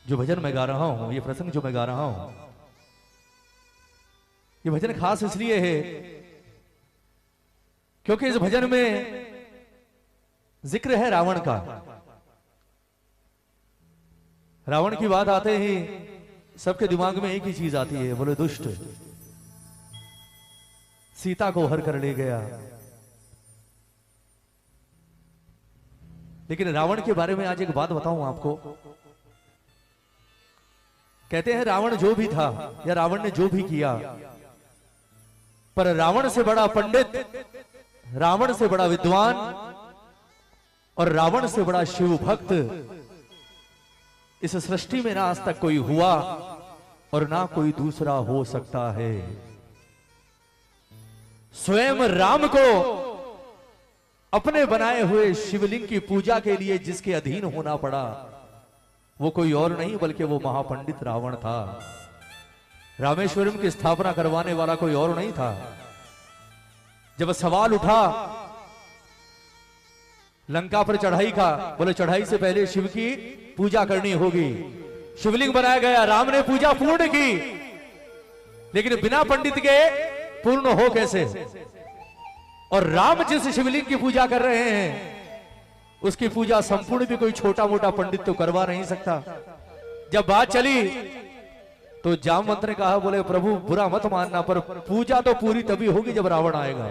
जो भजन मैं गा रहा हूं, ये प्रसंग जो मैं गा रहा हूं, ये भजन खास इसलिए है क्योंकि इस भजन में जिक्र है रावण का। रावण की बात आते ही सबके दिमाग में एक ही चीज आती है, बोले दुष्ट सीता को हर कर ले गया। लेकिन रावण के बारे में आज एक बात बताऊं आपको। कहते हैं रावण जो भी था या रावण ने जो भी किया, पर रावण से बड़ा पंडित, रावण से बड़ा विद्वान और रावण से बड़ा शिव भक्त इस सृष्टि में ना आज तक कोई हुआ और ना कोई दूसरा हो सकता है। स्वयं राम को अपने बनाए हुए शिवलिंग की पूजा के लिए जिसके अधीन होना पड़ा, वो कोई और नहीं बल्कि वो महापंडित रावण था। रामेश्वरम की स्थापना करवाने वाला कोई और नहीं था। जब सवाल उठा लंका पर चढ़ाई का, बोले चढ़ाई से पहले शिव की पूजा करनी होगी। शिवलिंग बनाया गया, राम ने पूजा पूर्ण की, लेकिन बिना पंडित के पूर्ण हो कैसे? और राम जिस शिवलिंग की पूजा कर रहे हैं उसकी पूजा संपूर्ण भी कोई छोटा मोटा पंडित तो करवा नहीं सकता। जब बात चली तो जामवंत ने कहा, बोले प्रभु बुरा मत मानना, पर पूजा तो पूरी तभी होगी जब रावण आएगा,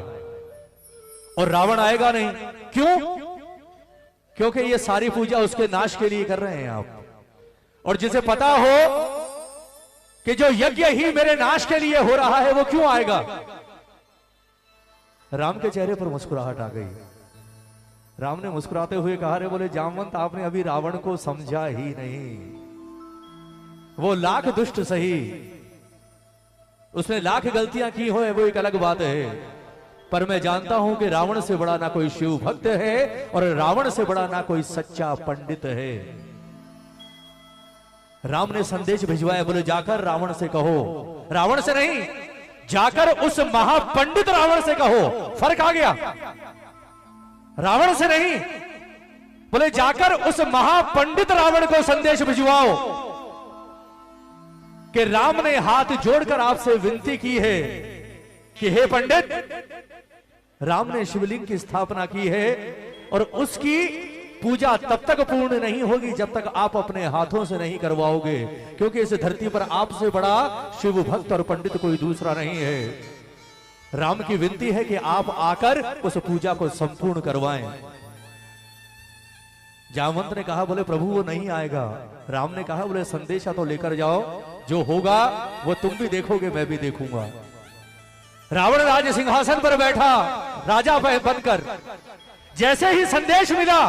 और रावण आएगा नहीं। क्यों? क्योंकि ये सारी पूजा उसके नाश के लिए कर रहे हैं आप। और जिसे पता हो कि जो यज्ञ ही मेरे नाश के लिए हो रहा है वो क्यों आएगा? राम के चेहरे पर मुस्कुराहट आ गई। राम ने मुस्कुराते हुए कहा, रे बोले जामवंत आपने अभी रावण को समझा ही नहीं। वो लाख दुष्ट सही, उसने लाख गलतियां की हो, वो एक अलग बात है, पर मैं जानता हूं कि रावण से बड़ा ना कोई शिव भक्त है और रावण से बड़ा ना कोई सच्चा पंडित है। राम ने संदेश भिजवाया, बोले जाकर रावण से कहो, रावण से नहीं, जाकर उस महापंडित रावण से कहो। फर्क आ गया, रावण से नहीं, बोले जाकर उस महापंडित रावण को संदेश भिजवाओ कि राम ने हाथ जोड़कर आपसे विनती की है कि हे पंडित, राम ने शिवलिंग की स्थापना की है और उसकी पूजा तब तक पूर्ण नहीं होगी जब तक आप अपने हाथों से नहीं करवाओगे, क्योंकि इस धरती पर आपसे बड़ा शिव भक्त और पंडित कोई दूसरा नहीं है। राम की विनती है कि आप आकर उस पूजा को संपूर्ण करवाएं। जामवंत ने कहा, बोले प्रभु वो नहीं आएगा। राम ने कहा, बोले संदेशा तो लेकर जाओ, जो होगा वो तुम भी देखोगे, मैं भी देखूंगा। रावण राज सिंहासन पर बैठा राजा बनकर, जैसे ही संदेश मिला,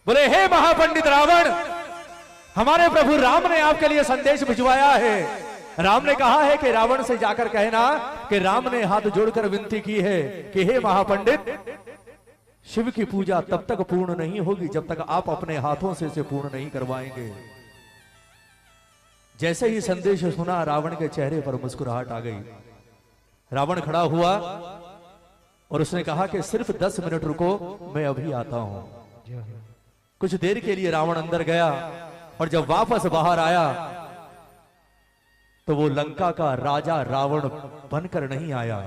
बोले हे महापंडित रावण, हमारे प्रभु राम ने आपके लिए संदेश भिजवाया है। राम ने कहा है कि रावण से जाकर कहना कि राम ने हाथ जोड़कर विनती की है कि हे महापंडित, शिव की पूजा तब तक पूर्ण नहीं होगी जब तक आप अपने हाथों से इसे पूर्ण नहीं करवाएंगे। जैसे ही संदेश सुना, रावण के चेहरे पर मुस्कुराहट आ गई। रावण खड़ा हुआ और उसने कहा कि सिर्फ 10 मिनट रुको, मैं अभी आता हूं। कुछ देर के लिए रावण अंदर गया और जब वापस बाहर आया तो वो लंका का राजा रावण बनकर नहीं आया,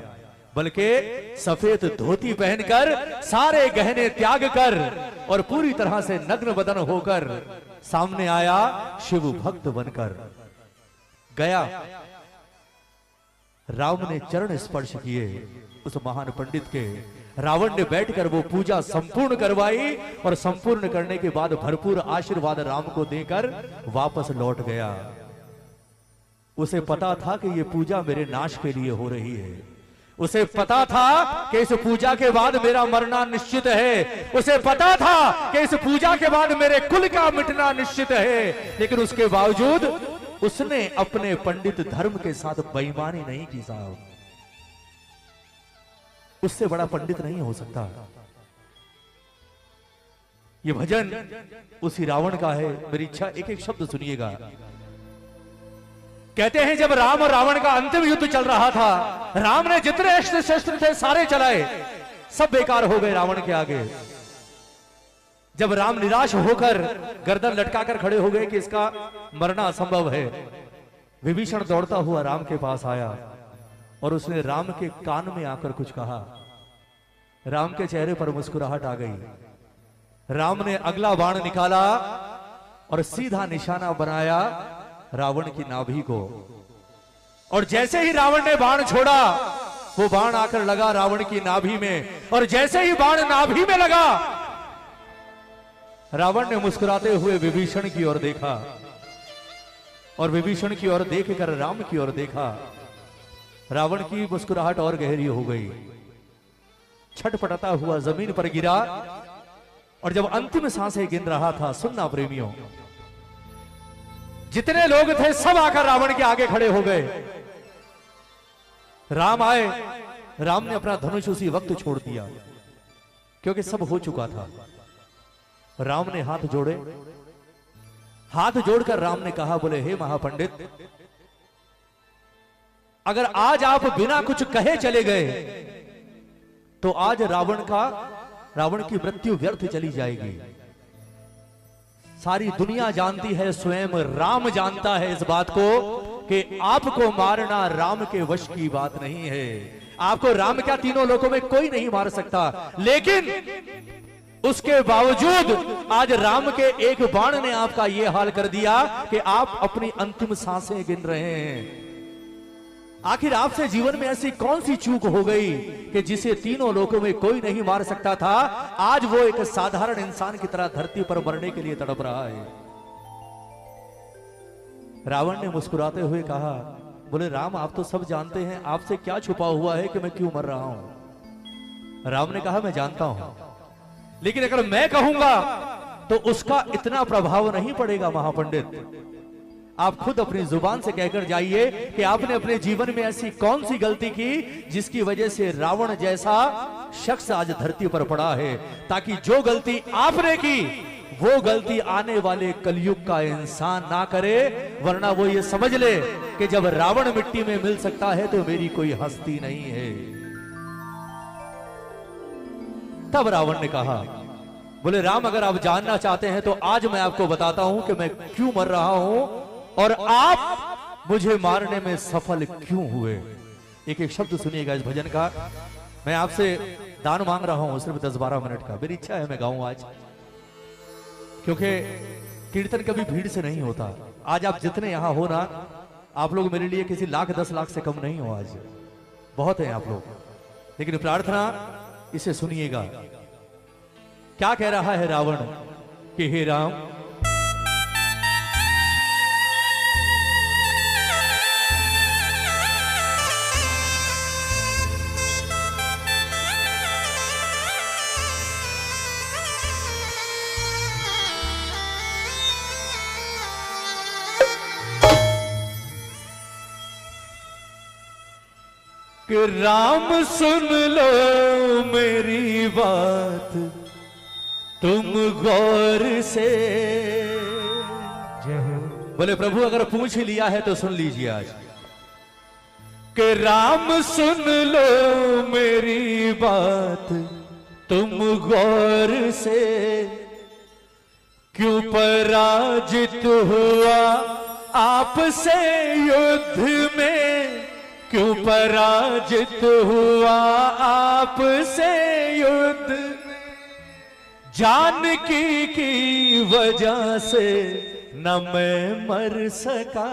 बल्कि सफेद धोती पहनकर, सारे गहने त्याग कर और पूरी तरह से नग्न बदन होकर सामने आया, शिव भक्त बनकर गया। राम ने चरण स्पर्श किए उस महान पंडित के। रावण ने बैठकर वो पूजा संपूर्ण करवाई और संपूर्ण करने के बाद भरपूर आशीर्वाद राम को देकर वापस लौट गया। उसे पता था कि ये पूजा मेरे नाश के लिए हो रही है। उसे पता था कि इस पूजा के बाद मेरा मरना निश्चित है। उसे पता था कि इस पूजा के बाद मेरे कुल का मिटना निश्चित है। लेकिन उसके बावजूद उसने अपने पंडित धर्म के साथ बेईमानी नहीं की साहब। उससे बड़ा पंडित नहीं हो सकता। ये भजन उसी रावण का है। मेरी इच्छा एक एक शब्द सुनिएगा। कहते हैं जब राम और रावण का अंतिम युद्ध चल रहा था, राम ने जितने अस्त्र शस्त्र थे सारे चलाए, सब बेकार हो गए रावण के आगे। जब राम निराश होकर गर्दन लटकाकर खड़े हो गए कि इसका मरना असंभव है, विभीषण दौड़ता हुआ राम के पास आया और उसने राम के कान में आकर कुछ कहा। राम के चेहरे पर मुस्कुराहट आ गई। राम ने अगला बाण निकाला और सीधा निशाना बनाया रावण की नाभि को, और जैसे ही रावण ने बाण छोड़ा वो बाण आकर लगा रावण की नाभि में, और जैसे ही बाण नाभि में लगा रावण ने मुस्कुराते हुए विभीषण की ओर देखा, और विभीषण की ओर देखकर राम की ओर देखा। रावण की मुस्कुराहट और गहरी हो गई, छटपटाता हुआ जमीन पर गिरा, और जब अंतिम सांसें गिन रहा था, सुनना प्रेमियों, जितने लोग थे सब आकर रावण के आगे खड़े हो गए। राम आए, राम ने अपना धनुष उसी वक्त छोड़ दिया क्योंकि सब हो चुका था। राम ने हाथ जोड़े, हाथ जोड़कर राम ने कहा, बोले हे महापंडित, अगर आज आप बिना कुछ कहे चले गए तो आज रावण की मृत्यु व्यर्थ चली जाएगी। सारी दुनिया जानती है, स्वयं राम जानता है इस बात को कि आपको मारना राम के वश की बात नहीं है। आपको राम क्या तीनों लोकों में कोई नहीं मार सकता, लेकिन उसके बावजूद आज राम के एक बाण ने आपका यह हाल कर दिया कि आप अपनी अंतिम सांसें गिन रहे हैं। आखिर आपसे जीवन में ऐसी कौन सी चूक हो गई कि जिसे तीनों लोकों में कोई नहीं मार सकता था, आज वो एक साधारण इंसान की तरह धरती पर मरने के लिए तड़प रहा है। रावण ने मुस्कुराते हुए कहा, बोले राम, आप तो सब जानते हैं, आपसे क्या छुपा हुआ है कि मैं क्यों मर रहा हूं। राम ने कहा, मैं जानता हूं, लेकिन अगर मैं कहूंगा तो उसका इतना प्रभाव नहीं पड़ेगा महापंडित। आप खुद अपनी जुबान से कहकर जाइए कि आपने अपने जीवन में ऐसी कौन सी गलती की जिसकी वजह से रावण जैसा शख्स आज धरती पर पड़ा है, ताकि जो गलती आपने की वो गलती आने वाले कलयुग का इंसान ना करे, वरना वो ये समझ ले कि जब रावण मिट्टी में मिल सकता है तो मेरी कोई हस्ती नहीं है। तब रावण ने कहा, बोले राम, अगर आप जानना चाहते हैं तो आज मैं आपको बताता हूं कि मैं क्यों मर रहा हूं और आप मुझे मारने में सफल क्यों हुए। एक एक शब्द सुनिएगा इस भजन का। मैं आपसे दान मांग रहा हूं सिर्फ 10-12 मिनट का। मेरी इच्छा है मैं गाऊं आज, क्योंकि कीर्तन कभी भीड़ से नहीं होता। आज आप जितने यहां हो ना, आप लोग मेरे लिए किसी लाख 10 लाख से कम नहीं हो। आज बहुत है आप लोग, लेकिन प्रार्थना इसे सुनिएगा। क्या कह रहा है रावण कि हे राम, कि राम सुन लो मेरी बात तुम गौर से। बोले प्रभु, अगर पूछ लिया है तो सुन लीजिए आज। कि राम सुन लो मेरी बात तुम गौर से, क्यों पराजित हुआ आपसे युद्ध में, क्यों पराजित हुआ आपसे युद्ध, जानकी की वजह से न मैं मर सका।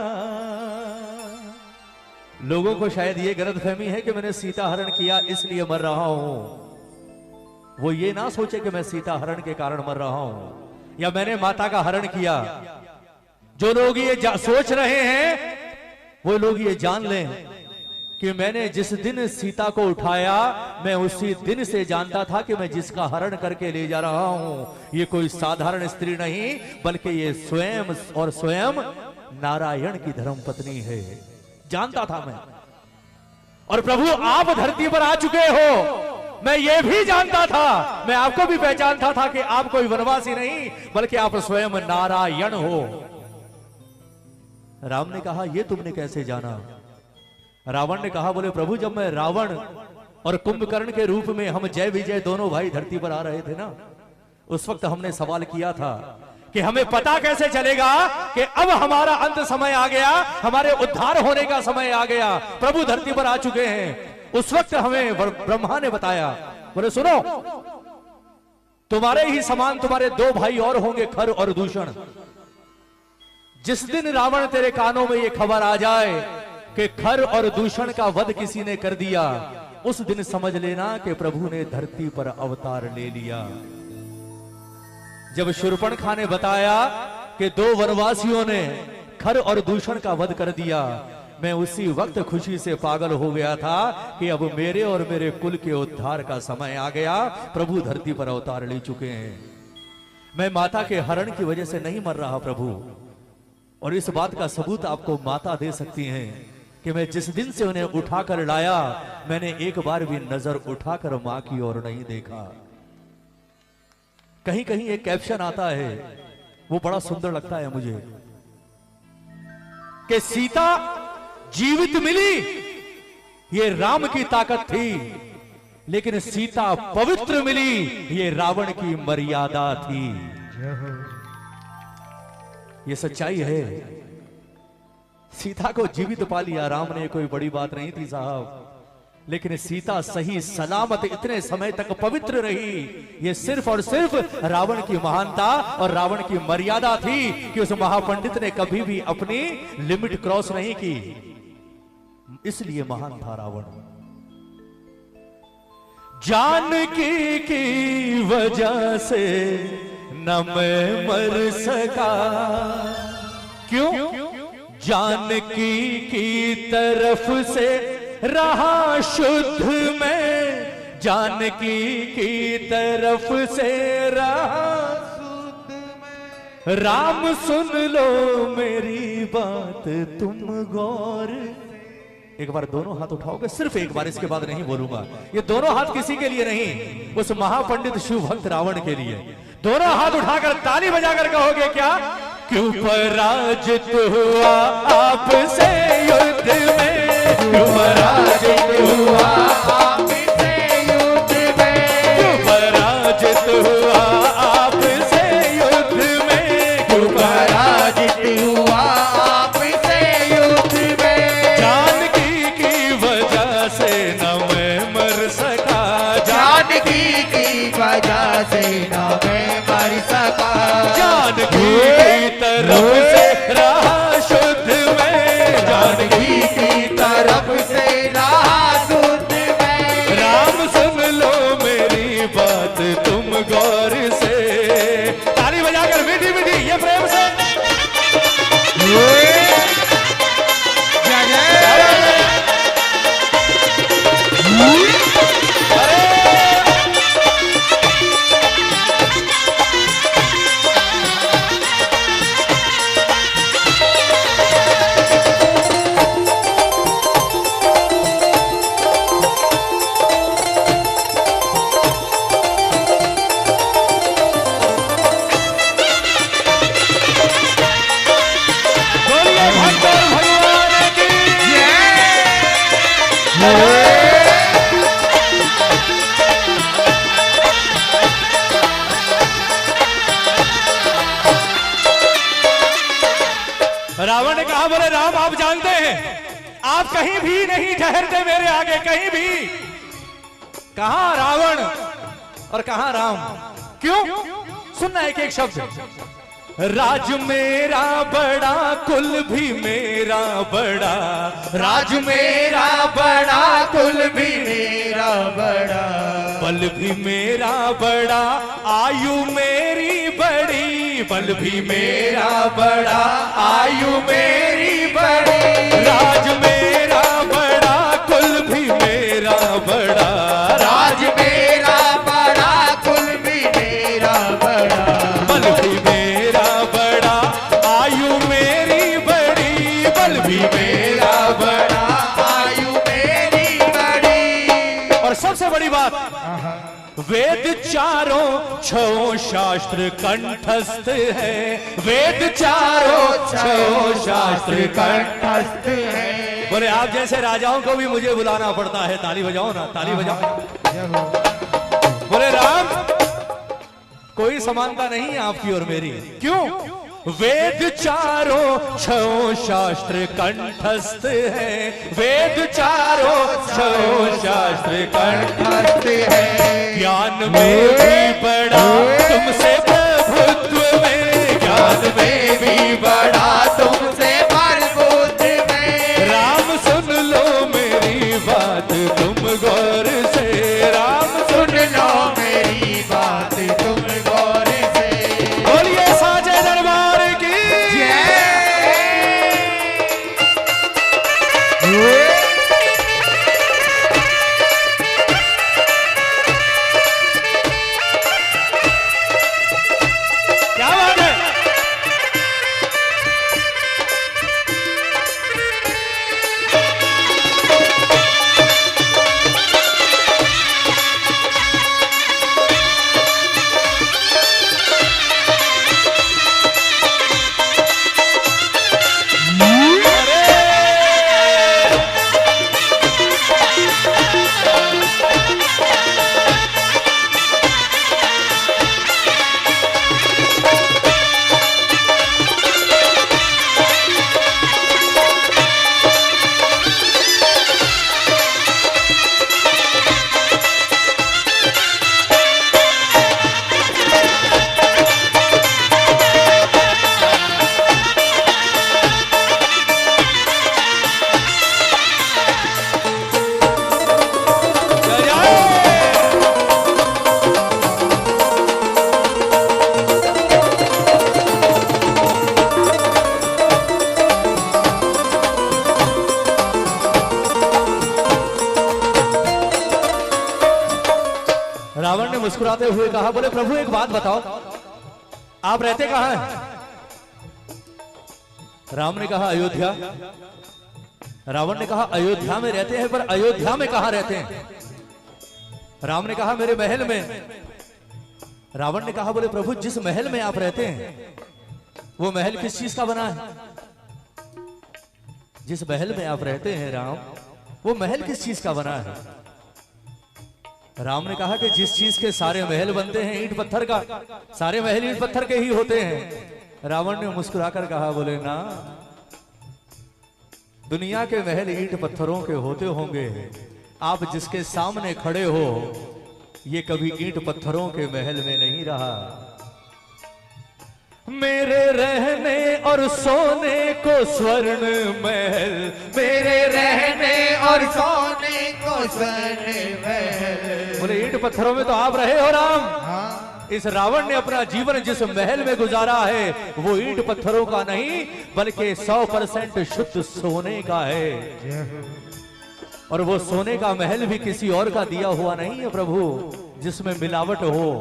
लोगों को शायद ये गलतफहमी है कि मैंने सीता हरण किया इसलिए मर रहा हूं। वो ये ना सोचे कि मैं सीता हरण के कारण मर रहा हूं या मैंने माता का हरण किया। जो लोग ये सोच रहे हैं वो लोग ये जान लें कि मैंने जिस दिन सीता को उठाया, मैं उसी दिन से जानता था कि मैं जिसका हरण करके ले जा रहा हूं ये कोई साधारण स्त्री नहीं, बल्कि ये स्वयं और स्वयं नारायण की धर्मपत्नी है। जानता था मैं। और प्रभु, आप धरती पर आ चुके हो, मैं ये भी जानता था, मैं आपको भी पहचानता था कि आप कोई वनवासी नहीं बल्कि आप स्वयं नारायण हो। राम ने कहा, ये तुमने कैसे जाना? रावण ने कहा, बोले प्रभु, जब मैं रावण और कुंभकर्ण के रूप में हम जय विजय दोनों भाई धरती पर आ रहे थे ना, उस वक्त हमने सवाल किया था कि हमें पता कैसे चलेगा कि अब हमारा अंत समय आ गया, हमारे उद्धार होने का समय आ गया, प्रभु धरती पर आ चुके हैं। उस वक्त हमें ब्रह्मा ने बताया, बोले सुनो, तुम्हारे ही समान तुम्हारे दो भाई और होंगे, खर और दूषण। जिस दिन रावण तेरे कानों में ये खबर आ जाए कि खर और दूषण का वध किसी ने कर दिया, उस दिन समझ लेना कि प्रभु ने धरती पर अवतार ले लिया। जब शूर्पणखा ने बताया कि दो वनवासियों ने खर और दूषण का वध कर दिया, मैं उसी वक्त खुशी से पागल हो गया था कि अब मेरे और मेरे कुल के उद्धार का समय आ गया, प्रभु धरती पर अवतार ले चुके हैं। मैं माता के हरण की वजह से नहीं मर रहा प्रभु, और इस बात का सबूत आपको माता दे सकती हैं कि मैं जिस दिन से उन्हें उठाकर लाया, मैंने एक बार भी नजर उठाकर मां की ओर नहीं देखा। कहीं कहीं एक कैप्शन आता है, वो बड़ा सुंदर लगता है मुझे, कि सीता जीवित मिली ये राम की ताकत थी, लेकिन सीता पवित्र मिली ये रावण की मर्यादा थी। ये सच्चाई है। सीता को जीवित पा लिया राम ने, कोई बड़ी बात नहीं थी साहब, लेकिन सीता सही सलामत इतने समय तक पवित्र रही, ये सिर्फ और सिर्फ रावण की महानता और रावण की मर्यादा थी कि उस महापंडित ने कभी भी अपनी लिमिट क्रॉस नहीं की, इसलिए महान था रावण। जानकी की वजह से न मैं मर सका, क्यों? जानकी की तरफ से रहा शुद्ध में, जानकी की तरफ से रहा शुद्ध में। राम सुन लो मेरी बात तुम गौर। एक बार दोनों हाथ उठाओगे, सिर्फ एक बार, इसके बाद नहीं बोलूंगा। ये दोनों हाथ किसी के लिए नहीं, उस महापंडित शिव भक्त रावण के लिए। दोनों हाथ उठाकर ताली बजाकर कहोगे क्या? क्यों पराजित हुआ आपसे युद्ध में, क्यों पराजित हुआ आपसे युद्ध में, क्यों पराजित हुआ आपसे युद्ध में, क्यों पराजित हुआ आपसे युद्ध में। जानकी की वजह से न मैं मर सका, जानकी की वजह से न मैं मर सका। जानकी की तरफ से रहा शुद्ध में, जानकी की तरफ से रहा शुद्ध में। राम सुन लो मेरी बात तुम गौर से। ताली बजाकर मीठी मीठी ये प्रेम से रावण ने कहा, बोले राम आप जानते हैं आप कहीं भी नहीं ठहरते मेरे आगे, कहीं भी। कहां रावण और कहां राम? क्यों? सुनना एक एक शब्द। राज मेरा बड़ा कुल भी मेरा बड़ा, राज मेरा बड़ा कुल भी मेरा बड़ा, बल भी मेरा बड़ा आयु मेरी बड़ी, बल भी मेरा बड़ा आयु मेरी बड़ी। राज मेरा बड़ा कुल भी मेरा बड़ा, राज मेरा बड़ा कुल भी मेरा बड़ा, बल भी मेरा बड़ा आयु मेरी बड़ी, बल भी मेरा बड़ा आयु मेरी बड़ी। और सबसे बड़ी बात, वेद चारों छो शास्त्र कंठस्थ है, वेद चारों छो शास्त्र कंठस्थ है। बोले आप जैसे राजाओं को भी मुझे बुलाना पड़ता है। ताली बजाओ ना, ताली बजाओ। बोले राम कोई समानता नहीं है आपकी और मेरी। क्यों? वेद चारों छो शास्त्र कंठस्थ है, वेद चारों छो शास्त्र कंठस्थ है। ज्ञान में भी बड़ा तुमसे प्रभुत्व में, ज्ञान में भी बड़ा तुमसे प्रभुत्व में। राम सुन लो मेरी बात तुम गौर से, राम सुन लो मेरी बात तुम गौर से। बोलिए साजे दरबार की क्या बात है। रावण ने मुस्कुराते हुए कहा, बोले प्रभु एक बात बताओ, आप रहते कहां हैं? राम ने कहा अयोध्या। रावण ने कहा अयोध्या में रहते हैं, पर अयोध्या में कहां रहते हैं? राम ने कहा मेरे महल में। रावण ने कहा, बोले प्रभु जिस महल में आप रहते हैं वो महल किस चीज का बना है? जिस महल में आप रहते हैं राम, वो महल किस चीज का बना है? राम ने कहा कि जिस चीज के सारे महल बनते हैं ईंट पत्थर का, सारे महल ईंट पत्थर के ही होते हैं। रावण ने मुस्कुराकर कहा, बोले ना, दुनिया के महल ईंट पत्थरों के होते होंगे, आप जिसके सामने खड़े हो ये कभी ईंट पत्थरों के महल में नहीं रहा। मेरे रहने और सोने को स्वर्ण महल, मेरे रहने और सोने को स्वर्ण महल। बोले ईंट पत्थरों में तो आप रहे हो राम। हाँ। इस रावण ने अपना जीवन जिस महल में गुजारा है वो ईंट पत्थरों का नहीं बल्कि 100% शुद्ध सोने का है। और वो सोने का महल भी किसी और का दिया हुआ नहीं है प्रभु जिसमें मिलावट हो।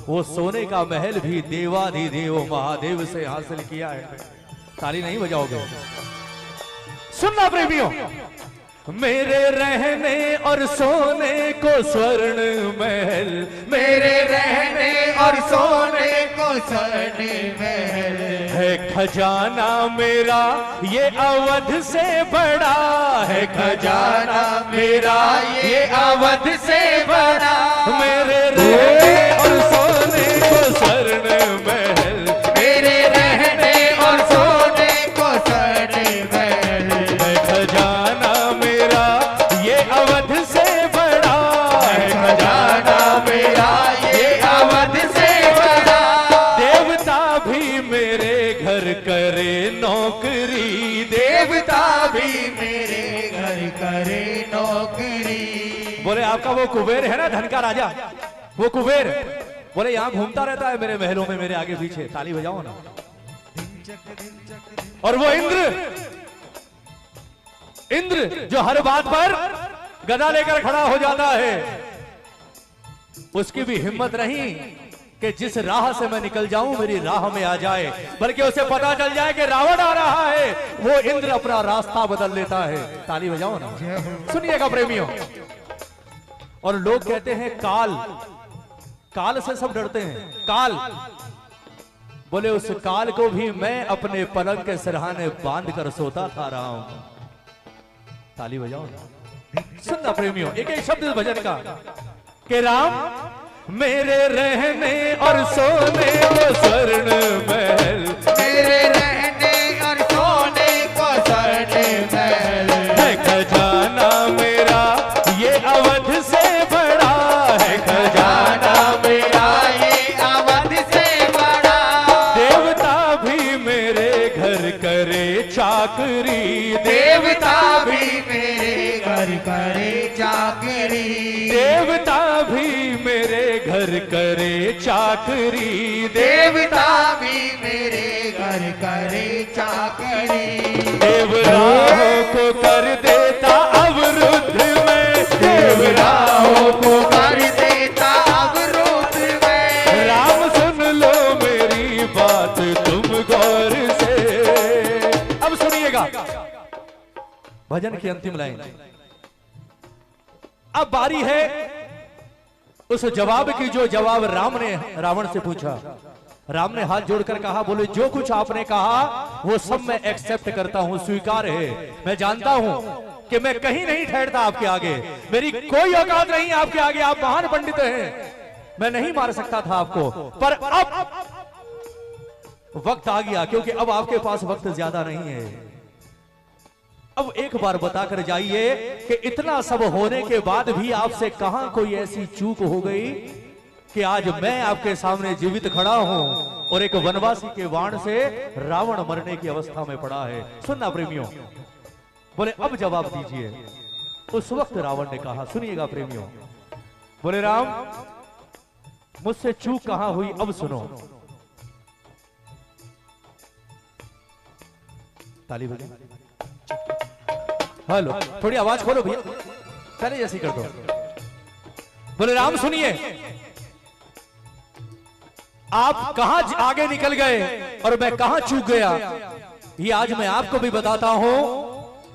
वो सोने का महल भी देवाधिदेव महादेव से हासिल किया है। ताली नहीं बजाओगे? सुनना प्रेमियों, मेरे रहने और सोने को स्वर्ण महल, मेरे रहने और सोने को स्वर्ण महल है। खजाना मेरा ये अवध से बड़ा है, खजाना मेरा ये अवध से बड़ा। मेरे रहने और सोने को स्वर्ण महल, मेरे रहने और सोने को स्वर्ण महल है। खजाना मेरा ये अवध से बड़ा है, खजाना मेरा ये अवध से बड़ा। देवता भी मेरे घर करे नौकरी, देवता भी मेरे घर करे नौकरी। बोले आपका वो कुबेर है ना धन का राजा, वो कुबेर बोले यहाँ घूमता रहता है मेरे महलों में मेरे आगे पीछे। ताली बजाओ ना। और वो इंद्र जो हर बात पर गदा लेकर खड़ा हो जाता है, उसकी भी हिम्मत नहीं कि जिस राह से मैं निकल जाऊं मेरी राह में आ जाए, बल्कि उसे पता चल जाए कि रावण आ रहा है, वो इंद्र अपना रास्ता बदल लेता है। ताली बजाओ ना। सुनिएगा प्रेमियों। और लोग कहते हैं काल, काल से सब डरते हैं। काल बोले उस काल को भी मैं अपने पलंग के सिरहाने बांध कर सोता था रहा हूं। ताली बजाओ ना। सुनना प्रेमियों, एक एक शब्द इस भजन का कि राम मेरे रहने और सोने को स्वर्ण महल, मेरे रहने और सोने को स्वर्ण महल, है खजाना मेरा ये अवध से बड़ा, है खजाना मेरा ये अवध से बड़ा। देवता भी मेरे घर करे चाकरी, देवता भी मेरे घर करे चाकरी, देवता भी मेरे घर करे चाकरी, देवता भी मेरे घर करे चाकरी। देवराहों को कर देता अवरुद्ध में, देवराहों को कर देता अवरोध में। राम सुन लो मेरी बात तुम गौर से। अब सुनिएगा भजन की अंतिम लाइन। अब बारी है उस जवाब की जो जवाब राम ने रावण से पूछा। राम ने हाथ जोड़कर कहा, बोले जो कुछ आपने कहा वो सब मैं एक्सेप्ट करता हूं, स्वीकार है। मैं जानता हूं कि मैं कहीं नहीं ठहरता आपके आगे, मेरी कोई औकात नहीं आपके आगे, आप महान पंडित हैं, मैं नहीं मार सकता था आपको, पर अब वक्त आ गया, क्योंकि अब आपके पास वक्त ज्यादा नहीं है। अब एक बार बताकर जाइए कि इतना सब होने के बाद भी आपसे कहां कोई ऐसी चूक हो गई कि आज मैं आपके सामने जीवित खड़ा हूं और एक वनवासी के बाण से रावण मरने की अवस्था में पड़ा है। सुनना प्रेमियों, बोले अब जवाब दीजिए। उस वक्त रावण ने कहा, सुनिएगा प्रेमियों, बोले राम मुझसे चूक कहां हुई, अब सुनो। ताली बजाओ। हेलो, थोड़ी आवाज खोलो भैया, पहले जैसी कर दो। बोले राम सुनिए, आप कहां आगे निकल गए और मैं कहां चूक गया, ये आज मैं आपको भी बताता हूं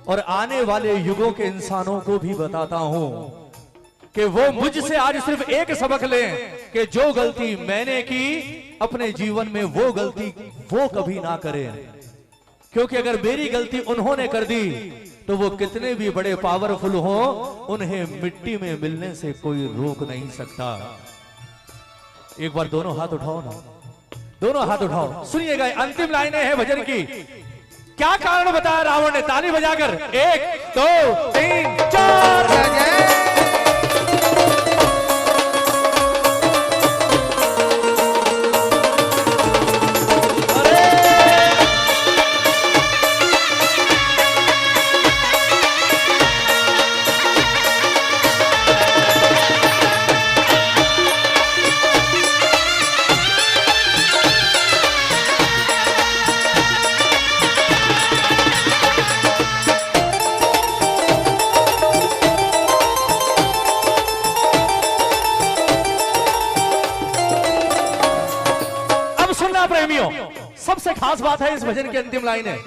और आने वाले युगों के इंसानों को भी बताता हूं कि वो मुझसे आज सिर्फ एक सबक लें कि जो गलती मैंने की अपने जीवन में वो गलती वो कभी ना करें, क्योंकि अगर मेरी गलती उन्होंने कर दी तो वो कितने भी बड़े पावरफुल हो, उन्हें मिट्टी में मिलने से कोई रोक नहीं सकता। एक बार दोनों हाथ उठाओ ना, दोनों हाथ उठाओ। सुनिएगा अंतिम लाइनें हैं भजन की। क्या कारण बताया रावण ने, ताली बजाकर 1 2 3 4। प्रेमियों, सबसे खास बात है इस भजन की अंतिम लाइन है।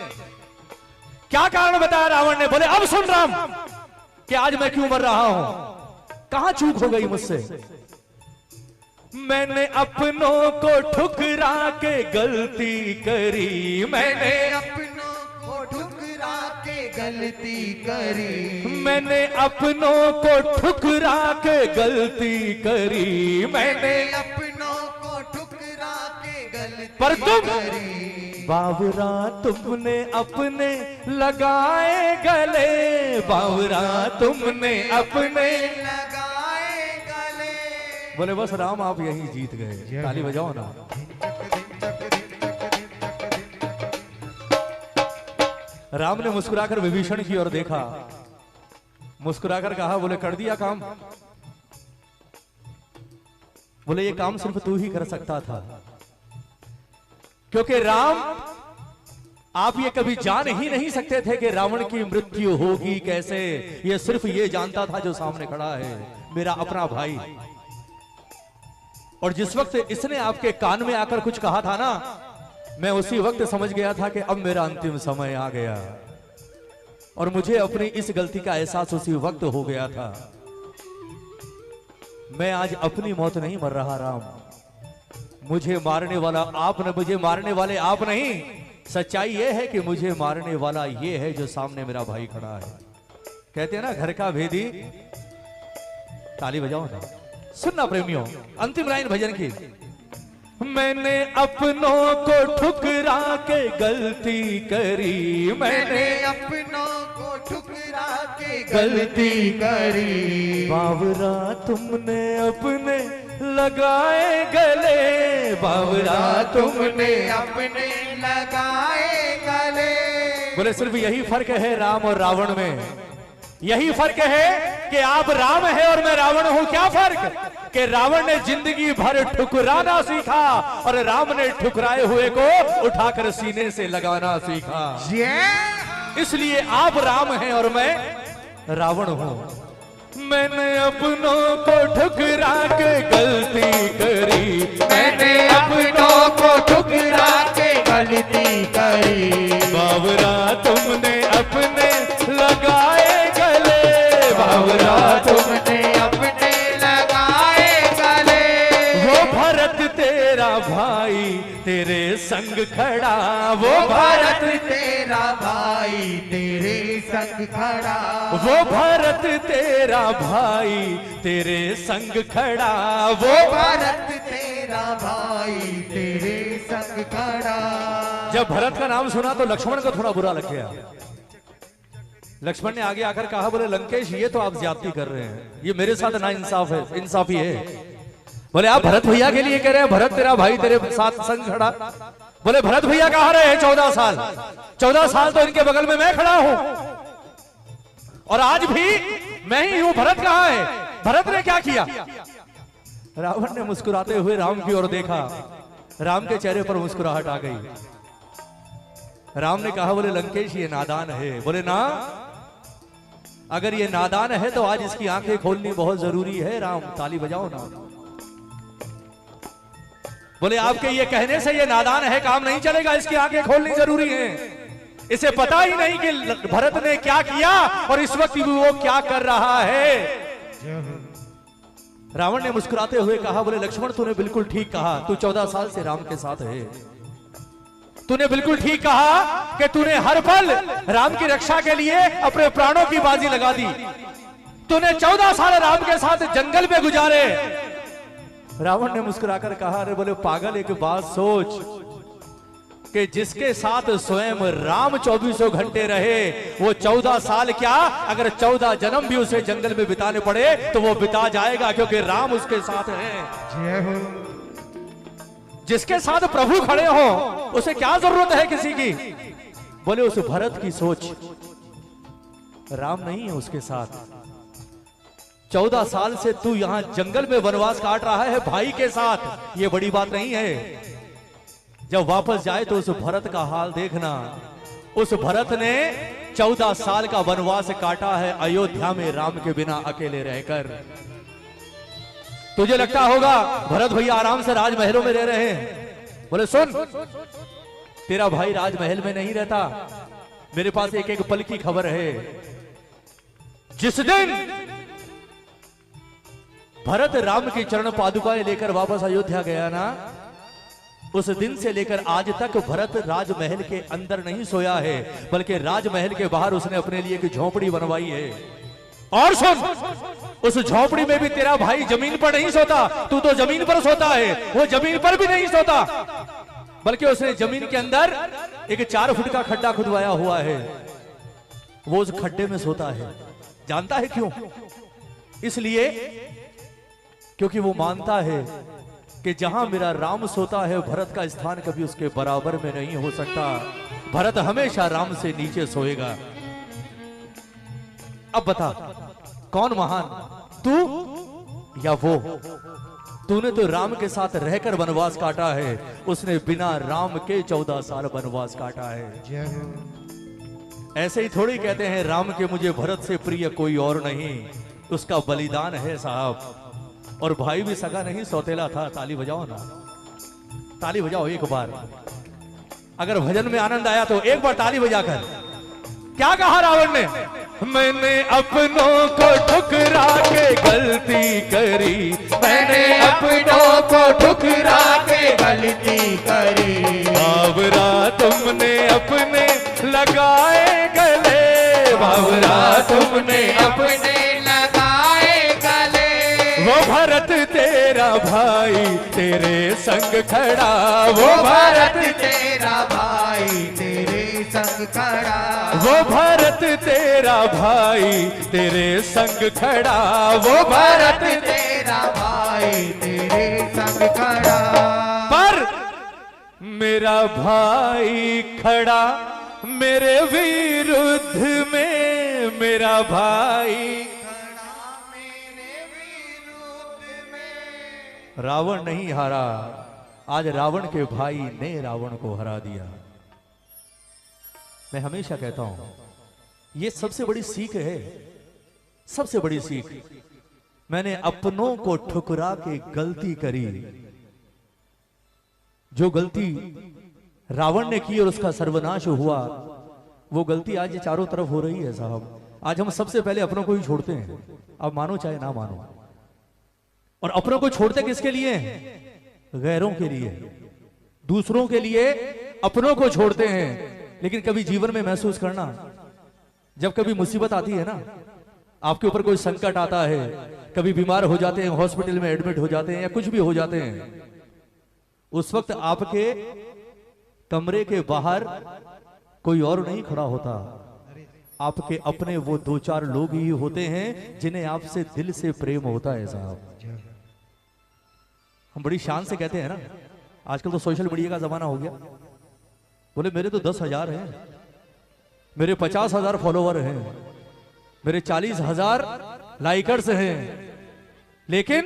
क्या कारण बताया रावण ने, बोले अब सुन राम कि आज मैं क्यों मर रहा हूं, कहां चूक हो गई मुझसे। मैंने अपनों को ठुकरा के गलती करी, मैंने अपनों को ठुकरा के गलती करी, मैंने अपनों को ठुकरा के गलती करी, मैंने अपनों को ठुकरा के गलती पर तुम करी। बावरा तुमने अपने लगाए गले, बावरा तुमने अपने लगाए गले। बोले बस राम आप यही जीत गए, ताली बजाओ ना। राम ने मुस्कुराकर विभीषण की ओर देखा, मुस्कुराकर कहा, बोले कर दिया काम। बोले ये काम सिर्फ तू ही कर सकता था, क्योंकि राम आप ये कभी जान ही नहीं सकते थे कि रावण की मृत्यु होगी कैसे। ये सिर्फ ये जानता था जो सामने खड़ा है, मेरा अपना भाई। और जिस वक्त इसने आपके कान में आकर कुछ कहा था ना, मैं उसी वक्त समझ गया था कि अब मेरा अंतिम समय आ गया, और मुझे अपनी इस गलती का एहसास उसी वक्त हो गया था। मैं आज अपनी मौत नहीं मर रहा राम, मुझे मारने वाला आप न, मुझे मारने वाले आप नहीं। सच्चाई यह है कि मुझे मारने वाला ये है जो सामने मेरा भाई खड़ा है। कहते हैं ना घर का भेदी, ताली बजाओ ना। सुनना प्रेमियों, अंतिम लाइन भजन की। मैंने अपनों को ठुकरा के गलती करी, मैंने अपनों को ठुकरा के गलती करी। बावरा तुमने अपने लगाए गले, बावरा तुमने अपने लगाए गले। बोले सिर्फ यही फर्क है राम और रावण में, यही फर्क है कि आप राम है और मैं रावण हूं। क्या फर्क कि रावण ने जिंदगी भर ठुकराना सीखा और राम ने ठुकराए हुए को उठाकर सीने से लगाना सीखा। इसलिए आप राम हैं और मैं रावण हूं। मैंने अपनों को ठुकरा के गलती करी, मैंने अपनों को ठुकरा के गलती करी। बावरा तुमने अपने लगाए गले, बावरा तुमने अपने लगाए गले। वो भरत तेरा भाई तेरे संग खड़ा, वो भरत तेरा भाई तेरे संग खड़ा। वो भरत तेरा भाई तेरे संग खड़ा, वो भरत तेरा भाई तेरे संग खड़ा। जब भरत का नाम सुना तो लक्ष्मण को थोड़ा बुरा लग गया। लक्ष्मण ने आगे आकर कहा, बोले लंकेश ये तो आप ज्यादती कर रहे हैं, ये मेरे साथ ना इंसाफ है, इंसाफी है। बोले आप भरत भैया के लिए कह रहे हैं भरत तेरा भाई तेरे साथ संग खड़ा। बोले भरत भैया कहाँ रहे हैं 14 साल, 14 साल तो इनके बगल में मैं खड़ा हूं और आज भी मैं ही हूं। भरत कहाँ है, भरत ने क्या किया? रावण ने मुस्कुराते हुए राम की ओर देखा, राम के चेहरे पर मुस्कुराहट आ गई। राम ने कहा, बोले लंकेश ये नादान है। बोले ना, अगर ये नादान है तो आज इसकी आंखें खोलनी बहुत जरूरी है। राम ताली बजाओ ना। बोले आपके ये कहने से ये नादान है काम नहीं चलेगा, इसकी आंखें खोलनी जरूरी है। इसे पता ही नहीं कि भरत ने क्या किया और इस वक्त भी वो क्या कर रहा है। रावण ने मुस्कुराते हुए कहा, बोले लक्ष्मण तूने बिल्कुल ठीक कहा, तू 14 साल से राम के साथ है। तूने बिल्कुल ठीक कहा कि तूने हर पल राम की रक्षा के लिए अपने प्राणों की बाजी लगा दी। तूने 14 साल राम के साथ जंगल में गुजारे। रावण ने मुस्कुराकर कहा, अरे बोले पागल एक बात सोच कि जिसके साथ स्वयं राम 2400 घंटे रहे, वो 14 साल क्या अगर 14 जन्म भी उसे जंगल में बिताने पड़े तो वो बिता जाएगा, क्योंकि राम उसके साथ है। जिसके साथ प्रभु खड़े हो उसे क्या जरूरत है किसी की? बोले उस भरत की सोच, राम नहीं है उसके साथ। 14 साल से तू यहां जंगल में वनवास काट रहा है भाई के साथ, ये बड़ी बात नहीं है। जब वापस जाए तो उस भरत का हाल देखना। उस भरत ने 14 साल का वनवास काटा है अयोध्या में राम के बिना अकेले रहकर। तुझे लगता होगा भरत भैया आराम से राजमहलों में रह रहे हैं। बोले सुन, तेरा भाई राजमहल में नहीं रहता। मेरे पास एक एक पल की खबर है। जिस दिन भरत राम की चरण पादुकाएं लेकर वापस अयोध्या गया ना, उस दिन से लेकर आज तक भरत राजमहल के अंदर नहीं सोया है, बल्कि राजमहल के बाहर उसने अपने लिए एक झोपड़ी बनवाई है। और सुन, उस झोपड़ी में भी तेरा भाई जमीन पर नहीं सोता, तू तो जमीन पर सोता है। वो जमीन पर भी नहीं सोता, बल्कि उसने जमीन के अंदर एक 4 फुट का खड्डा खुदवाया हुआ है। वो उस खड्डे में सोता है। जानता है क्यों? इसलिए क्योंकि वो मानता है कि जहां मेरा राम सोता है, भरत का स्थान कभी उसके बराबर में नहीं हो सकता। भरत हमेशा राम से नीचे सोएगा। अब बता कौन महान, तू या वो? तूने तो राम के साथ रहकर वनवास काटा है, उसने बिना राम के 14 साल वनवास काटा है। ऐसे ही थोड़ी कहते हैं राम के मुझे भरत से प्रिय कोई और नहीं, उसका बलिदान है साहब। और भाई भी सगा नहीं, सौतेला था। ताली बजाओ ना, ताली बजाओ एक बार। अगर भजन में आनंद आया तो एक बार ताली बजाकर। क्या कहा रावण ने? मैंने अपनों को ठुकरा के गलती करी, मैंने अपनों को ठुकरा के गलती करी। बावरा तुमने अपने लगाए गले, बावरा तुमने अपने लगाए गले। वो भरत भाई तेरे संग खड़ा, वो भारत भारत तेरा भाई तेरे संग खड़ा, वो भारत तेरा भाई तेरे संग खड़ा, वो भारत भारत तेरा भाई तेरे संग खड़ा। पर मेरा भाई खड़ा मेरे विरुद्ध में, मेरा भाई मेरे विरुद्ध में रावण नहीं हारा, आज रावण के भाई ने रावण को हरा दिया। मैं हमेशा कहता हूं ये सबसे बड़ी सीख है, सबसे बड़ी सीख। मैंने अपनों को ठुकरा के गलती करी, जो गलती रावण ने की और उसका सर्वनाश हुआ, वो गलती आज चारों तरफ हो रही है साहब। आज हम सबसे पहले अपनों को ही छोड़ते हैं, आप मानो चाहे ना मानो। और अपनों को छोड़ते किसके लिए? गैरों के लिए, दूसरों के लिए अपनों को छोड़ते हैं। लेकिन कभी जीवन में महसूस करना, जब कभी मुसीबत आती है ना, आपके ऊपर कोई संकट आता है, कभी बीमार हो जाते हैं, हॉस्पिटल में एडमिट हो जाते हैं या कुछ भी हो जाते हैं, उस वक्त आपके कमरे के बाहर कोई और नहीं खड़ा होता, आपके अपने वो दो चार लोग ही होते हैं जिन्हें आपसे दिल से प्रेम होता है साहब। हम बड़ी शान से कहते हैं ना, आजकल तो सोशल मीडिया का जमाना हो गया, बोले मेरे तो 10,000 हैं, मेरे 50,000 फॉलोवर हैं, मेरे 40,000 लाइकर्स हैं। लेकिन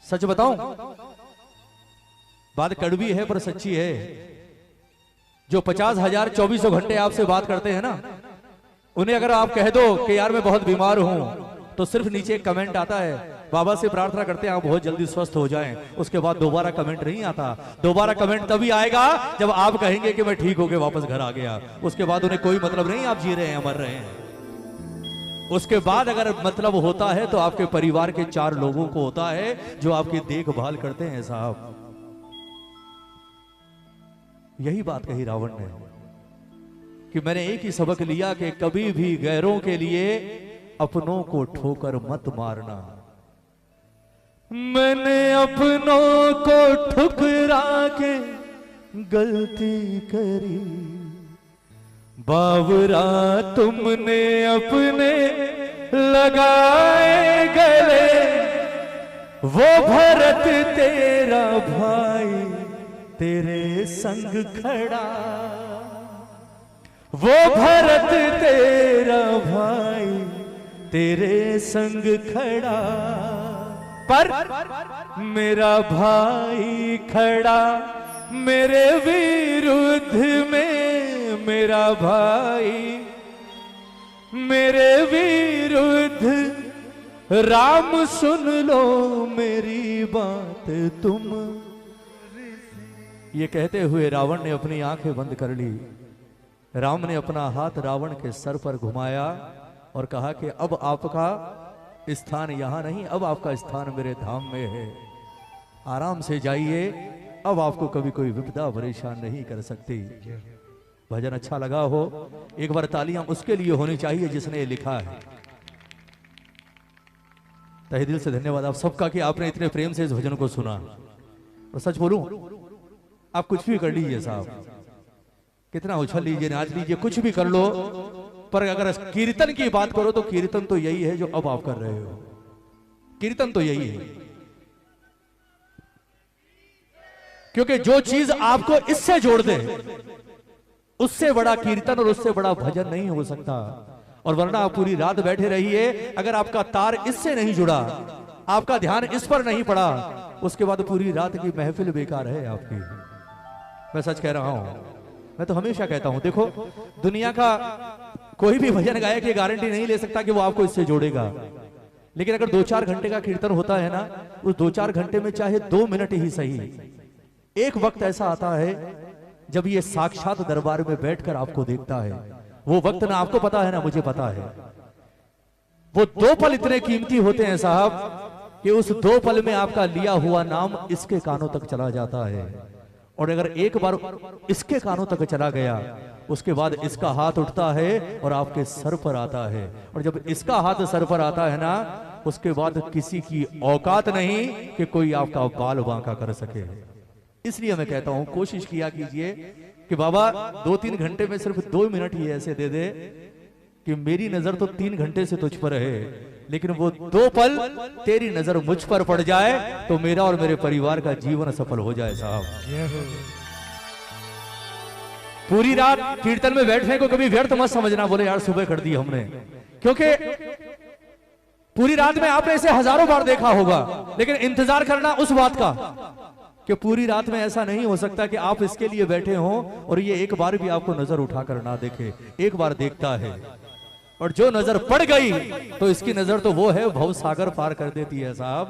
सच बताऊं, बात कड़वी है पर सच्ची है, जो 50,000 2400 घंटे आपसे बात करते हैं ना, उन्हें अगर आप कह दो कि यार मैं बहुत बीमार हूं, तो सिर्फ नीचे एक कमेंट आता है, बाबा से प्रार्थना करते हैं आप बहुत जल्दी स्वस्थ हो जाएं। उसके बाद दोबारा कमेंट नहीं आता। दोबारा कमेंट तभी आएगा जब आप कहेंगे कि मैं ठीक होके वापस घर आ गया। उसके बाद उन्हें कोई मतलब नहीं आप जी रहे हैं, मर रहे हैं। उसके बाद अगर मतलब होता है तो आपके परिवार के 4 लोगों को होता है जो आपकी देखभाल करते हैं साहब। यही बात कही रावण ने कि मैंने एक ही सबक लिया कि कभी भी गैरों के लिए अपनों को ठोकर मत मारना। मैंने अपनों को ठुकरा के गलती करी, बावरा तुमने अपने लगाए गले, वो भरत तेरा भाई तेरे संग खड़ा, वो भरत तेरा भाई तेरे संग खड़ा, पर मेरा भाई खड़ा मेरे विरुद्ध में, मेरा भाई मेरे विरुद्ध। राम सुन लो मेरी बात तुम। ये कहते हुए रावण ने अपनी आंखें बंद कर ली। राम ने अपना हाथ रावण के सर पर घुमाया और कहा कि अब आपका स्थान यहां नहीं, अब आपका स्थान मेरे धाम में है। आराम से जाइए, अब आपको कभी कोई विपदा परेशान नहीं कर सकती। भजन अच्छा लगा हो, एक बार तालियां उसके लिए होनी चाहिए जिसने ये लिखा है। तहे दिल से धन्यवाद आप सबका कि आपने इतने प्रेम से इस भजन को सुना। और सच बोलूं, आप कुछ भी कर लीजिए साहब, कितना उछल लीजिए, नाच लीजिए, कुछ भी कर लो, पर अगर कीर्तन की बात करो तो कीर्तन तो यही है जो अब आप कर रहे हो। कीर्तन तो यही है, क्योंकि जो चीज आपको इससे जोड़ दे उससे बड़ा कीर्तन और उससे बड़ा भजन नहीं हो सकता। और वरना आप पूरी रात बैठे रहिए, अगर आपका तार इससे नहीं जुड़ा, आपका ध्यान इस पर नहीं पड़ा, उसके बाद पूरी रात की महफिल बेकार है आपकी। मैं सच कह रहा हूं, मैं तो हमेशा कहता हूं, देखो दुनिया का कोई भी भजन गायक ये गारंटी नहीं ले सकता कि वो आपको इससे जोड़ेगा। लेकिन अगर 2-4 घंटे का कीर्तन होता है ना, उस 2-4 घंटे में चाहे 2 मिनट ही सही, एक वक्त ऐसा आता है जब ये साक्षात दरबार में बैठकर आपको देखता है। वो वक्त ना आपको पता है ना मुझे पता है। वो 2 पल इतने कीमती होते हैं साहब कि उस 2 पल में आपका लिया हुआ नाम इसके कानों तक चला जाता है। और अगर एक बार इसके कानों तक चला गया, उसके बाद इसका हाथ उठता है और आपके सर पर आता है। और जब इसका हाथ सर पर आता है ना, उसके बाद किसी की औकात नहीं कि कोई आपका बाल बांका कर सके। इसलिए मैं कहता हूं कोशिश किया कीजिए कि बाबा 2-3 घंटे में सिर्फ 2 मिनट ही ऐसे दे दे कि मेरी नजर तो 3 घंटे से तुझ पर है, लेकिन वो 2 पल तेरी नजर मुझ पर पड़ जाए तो मेरा और मेरे परिवार का जीवन सफल हो जाए साहब। पूरी रात कीर्तन में बैठने को कभी व्यर्थ मत समझना, बोले यार सुबह कर दी हमने, क्योंकि पूरी रात में आपने इसे हजारों बार देखा होगा, लेकिन इंतजार करना उस बात का कि पूरी रात में ऐसा नहीं हो सकता कि आप इसके लिए बैठे हो और ये एक बार भी आपको नजर उठाकर ना देखे। एक बार देखता है और जो नजर पड़ गई तो इसकी नजर तो वो है भव सागर पार कर देती है साहब।